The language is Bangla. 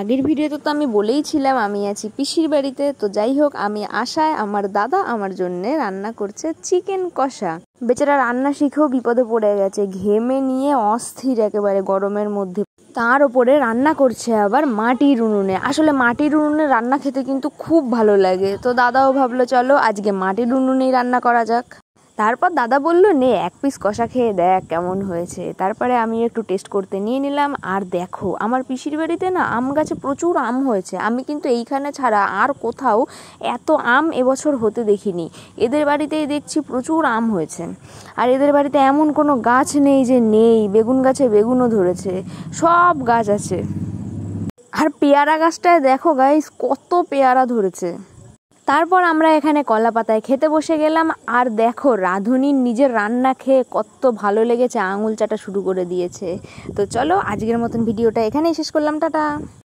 আগের ভিডিওতে তো আমি বলেইছিলাম আমি আছি পিসির বাড়িতে। তো যাই হোক, আমি আসায় আমার দাদা আমার জন্য রান্না করছে চিকেন কষা। বেচারা রান্না শিখেও বিপদে পড়ে গেছে, ঘেমে নিয়ে অস্থির একেবারে গরমের মধ্যে। তার ওপরে রান্না করছে আবার মাটির উনুনে। আসলে মাটির উনুনে রান্না খেতে কিন্তু খুব ভালো লাগে। তো দাদাও ভাবলো চলো আজকে মাটির উনুনেই রান্না করা যাক। তারপর দাদা বলল নে এক পিস কষা খেয়ে দেখ কেমন হয়েছে। তারপরে আমি একটু টেস্ট করতে নিয়ে নিলাম। আর দেখো, আমার পিসির বাড়িতে না আম গাছে প্রচুর আম হয়েছে। আমি কিন্তু এইখানে ছাড়া আর কোথাও এত আম এবছর হতে দেখিনি। এদের বাড়িতেই দেখছি প্রচুর আম হয়েছে। আর এদের বাড়িতে এমন কোনো গাছ নেই যে নেই, বেগুন গাছে বেগুনও ধরেছে, সব গাছ আছে। আর পেয়ারা গাছটায় দেখো গাইস কত পেয়ারা ধরেছে। তারপর আমরা এখানে কলা পাতায় খেতে বসে গেলাম। আর দেখো রাঁধুনির নিজের রান্না খেয়ে কত ভালো লেগেছে, আঙুল চাটা শুরু করে দিয়েছে। তো চলো আজকের মতন ভিডিওটা এখানেই শেষ করলাম, টাটা।